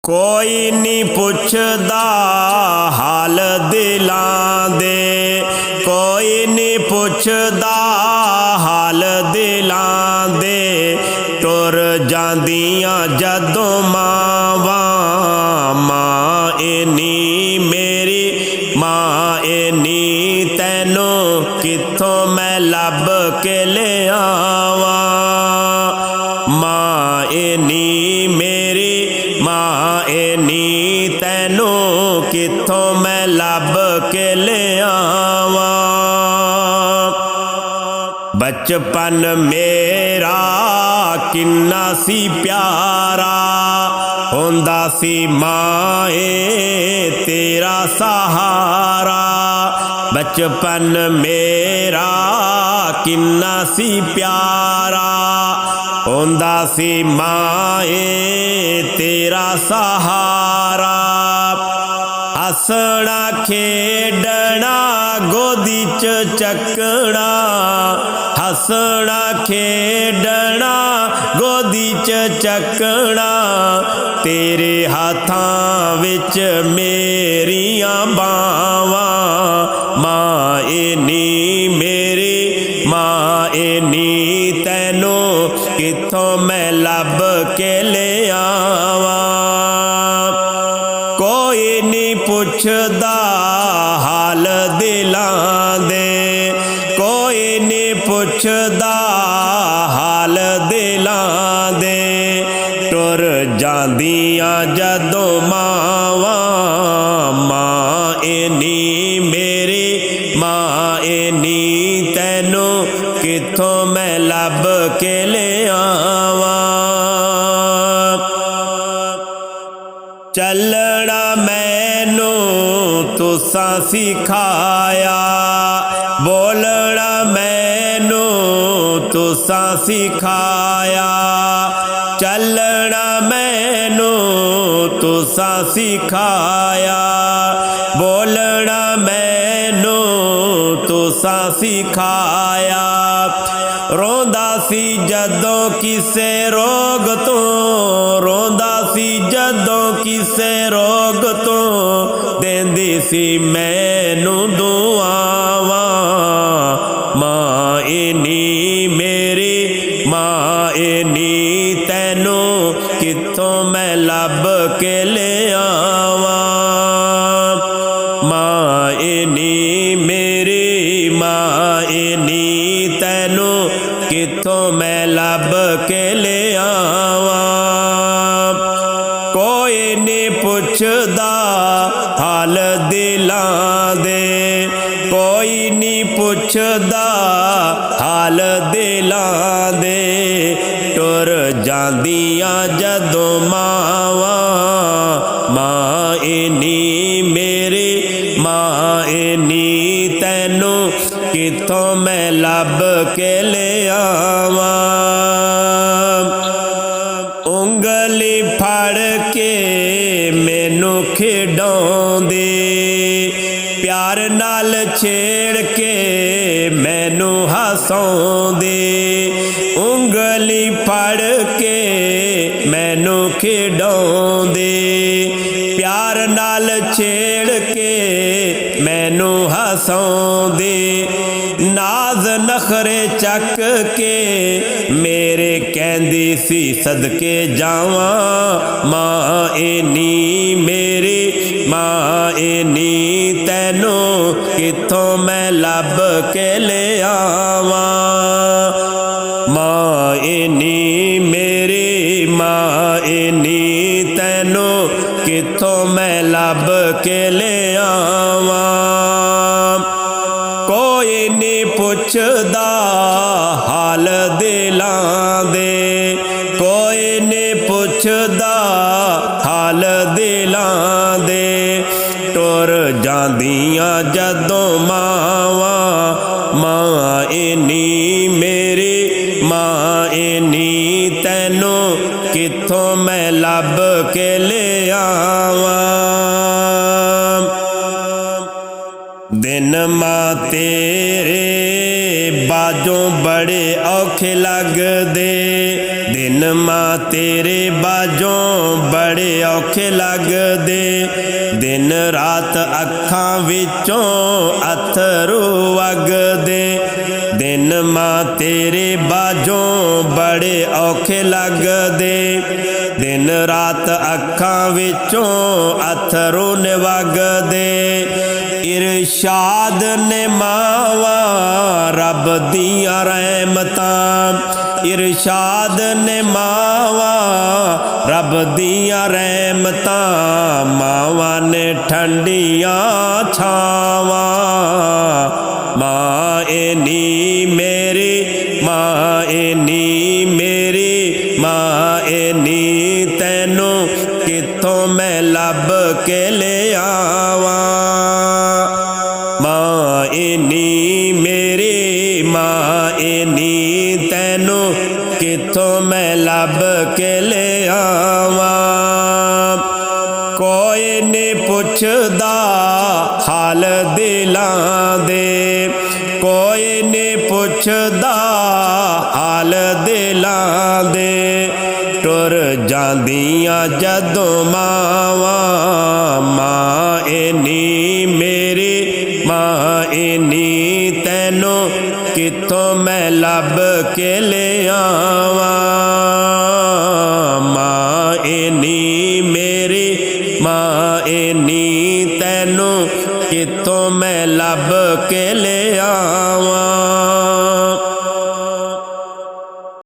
ਕੋਈ ਨਹੀਂ ਪੁੱਛਦਾ ਹਾਲ ਦਿਲਾਂ ਦੇ, ਕੋਈ ਨਹੀਂ ਪੁੱਛਦਾ ਹਾਲ ਦਿਲਾਂ ਦੇ। ਟੁਰ ਜਾਂਦੀਆਂ ਜਦੋਂ ਮਾਵਾਂ, ਮਾਂ ਏਨੀ ਮੇਰੀ ਮਾਂ ਏਨੀ, ਤੈਨੂੰ ਕਿੱਥੋਂ ਮੈਂ ਲੱਭ ਕੇ ਲਿਆਵਾਂ। ਮਾਂ ਏਨੀ ਮੇਰੀ ਮਾਂ ਏਨੀ, ਤੈਨੂੰ ਕਿੱਥੋਂ ਮੈਂ ਲੱਭ ਕੇ ਲਿਆਵਾਂ। ਬਚਪਨ ਮੇਰਾ ਕਿੰਨਾ ਸੀ ਪਿਆਰਾ, ਹੁੰਦਾ ਸੀ ਮਾਂ ਏ ਤੇਰਾ ਸਹਾਰਾ। ਬਚਪਨ ਮੇਰਾ ਕਿੰਨਾ ਸੀ ਪਿਆਰਾ, ਹੁੰਦਾ ਸੀ ਮਾਂ ਏ ਤੇਰਾ ਸਹਾਰਾ। ਹੱਸਣਾ ਖੇਡਣਾ ਗੋਦੀ 'ਚ ਚੱਕਣਾ, ਹੱਸਣਾ ਖੇਡਣਾ ਗੋਦੀ 'ਚ ਚੱਕਣਾ। ਤੇਰੇ ਹੱਥਾਂ ਵਿੱਚ ਮੇਰੀਆਂ ਬਾਹਾਂ, ਮਾਂ ਏਨੀ ਮੇਰੀ ਮਾਂ ਏਨੀ, ਤੈਨੂੰ ਕਿੱਥੋਂ ਮੈਂ ਲੱਭ ਕੇ ਲਿਆਵਾਂ। ਕੋਈ ਨਹੀਂ ਪੁੱਛਦਾ ਹਾਲ ਦਿਲਾਂ ਦੇ, ਕੋਈ ਨਹੀਂ ਪੁੱਛਦਾ ਹਾਲ ਦਿਲਾਂ ਦੇ। ਟੁਰ ਜਾਂਦੀਆਂ ਜਦੋਂ ਮਾਵਾਂ, ਮਾਂ ਏਨੀ ਮੇਰੀ ਮਾਂ ਏਨੀ, ਤੈਨੂੰ ਕਿੱਥੋਂ ਮੈਂ ਲੱਭ ਕੇ ਲਿਆਵਾਂ। ਚੱਲਣਾ ਮੈਨੂੰ ਤੁਸਾਂ ਸਿਖਾਇਆ, ਬੋਲਣਾ ਮੈਨੂੰ ਤੁਸਾਂ ਸਿਖਾਇਆ। ਚੱਲਣਾ ਮੈਨੂੰ ਤੁਸਾਂ ਸਿਖਾਇਆ, ਬੋਲਣਾ ਮੈਨੂੰ ਤੁਸਾਂ ਸਿਖਾਇਆ। ਰੋਂਦਾ ਸੀ ਜਦੋਂ ਕਿਸੇ ਰੋਗ ਤੋਂ, ਰੋਂਦਾ ਸੀ ਜਦੋਂ ਕਿਸੇ ਰੋਗ ਤੋਂ, ਦਿੰਦੀ ਸੀ ਮੈਨੂੰ ਦੁਆਵਾਂ। ਮਾਂ ਏਨੀ ਮੇਰੀ ਮਾਂ ਏਨੀ, ਤੈਨੂੰ ਕਿੱਥੋਂ ਮੈਂ ਲੱਭ ਕੇ ਲਿਆਵਾਂ। ਮਾਂ ਏਨੀ ਮੇਰੀ ਮਾਂ ਏਨੀ, ਤੈਨੂੰ ਕਿੱਥੋਂ ਮੈਂ ਲੱਭ ਕੇ ਲਿਆਵਾਂ। ਕੋਈ ਨਹੀਂ ਪੁੱਛਦਾ ਹਾਲ ਦਿਲਾਂ ਦੇ, ਕੋਈ ਨਹੀਂ ਪੁੱਛਦਾ ਹਾਲ ਦਿਲਾਂ ਦੇ। ਟੁਰ ਜਾਂਦੀਆਂ ਜਦੋਂ ਮਾਵਾਂ, ਮਾਂ ਏਨੀ ਮੇਰੀ ਮਾਂ ਏਨੀ, ਤੈਨੂੰ ਕਿੱਥੋਂ ਮੈਂ ਲੱਭ ਕੇ ਲਿਆਵਾਂ। ਉਂਗਲੀ ਫੜ ਕੇ ਮੈਨੂੰ ਖਿਡਾਉਂਦੇ, ਪਿਆਰ ਨਾਲ ਛੇੜ ਕੇ ਮੈਨੂੰ ਹਸਾਉਂਦੇ। ਉਂਗਲੀ ਫੜ ਕੇ ਮੈਨੂੰ ਖਿਡਾਉਂਦੇ, ਪਿਆਰ ਨਾਲ ਛੇੜ ਕੇ ਮੈਨੂੰ ਹਸਾਉਂਦੇ। ਨਾਜ਼ ਨਖਰੇ ਚੱਕ ਕੇ ਮੇਰੇ ਕਹਿੰਦੀ ਸੀ ਸਦਕੇ ਜਾਵਾਂ। ਮਾਂ ਏਨੀ ਮੇਰੀ ਮਾਂ ਏਨੀ, ਤੈਨੂੰ ਕਿੱਥੋਂ ਮੈਂ ਲੱਭ ਕੇ ਲਿਆਵਾਂ। ਮਾਂ ਏਨੀ ਮੇਰੀ ਮਾਂ ਏਨੀ, ਤੈਨੂੰ ਕਿੱਥੋਂ ਮੈਂ ਲੱਭ ਕੇ ਲਿਆਵਾਂ। ਕੋਈ ਨਹੀਂ ਪੁੱਛਦਾ ਹਾਲ ਦਿਲਾਂ ਦੇ, ਕੋਈ ਨਹੀਂ ਪੁੱਛਦਾ ਹਾਲ ਦਿਲਾਂ ਦੇ। ਟੁਰ ਜਾਂਦੀਆਂ ਜਦੋਂ ਮਾਵਾਂ, ਮਾਂ ਏਨੀ ਮੇਰੀ ਮਾਂ ਏਨੀ, ਤੈਨੂੰ ਕਿੱਥੋਂ ਮੈਂ ਲੱਭ ਕੇ ਲਿਆਵਾਂ। ਦਿਨ ਮਾਂ ਤੇਰੇ ਬਾਝੋਂ ਬੜੇ ਔਖੇ ਲੱਗਦੇ, ਦਿਨ ਮਾਂ ਤੇਰੇ ਬਾਝੋਂ बड़े औखे लगदे। दिन रात अखां विचों अथरू वगदे। दिन मां तेरे बाजों बड़े औखे लगदे। दिन रात अखां विचों अथरू ने वगदे। इरशाद ने मावा रब दियां रहमतां। इरशाद ने मावा रब दियां रहमतां। मावा ने ठंडियां छावां। मां एनी मेरी, मां एनी मेरी, मां एनी तैनू किथों मैं लब के ले आवां। मां एनी मेरी, मां एनी तैनू किथों मैं लब के ले आवां। कोई नहीं पुछदा हाल दिलां दे। कोई नहीं पुछदा हाल दिलां दे। टुर जांदियां जदों मावां। मां एनी मेरी, मां एनी तैनू किथों मैं लब के ले आवां। मां एनी मेरी, मां एनी तैनू किथों मैं लब के ले आवां।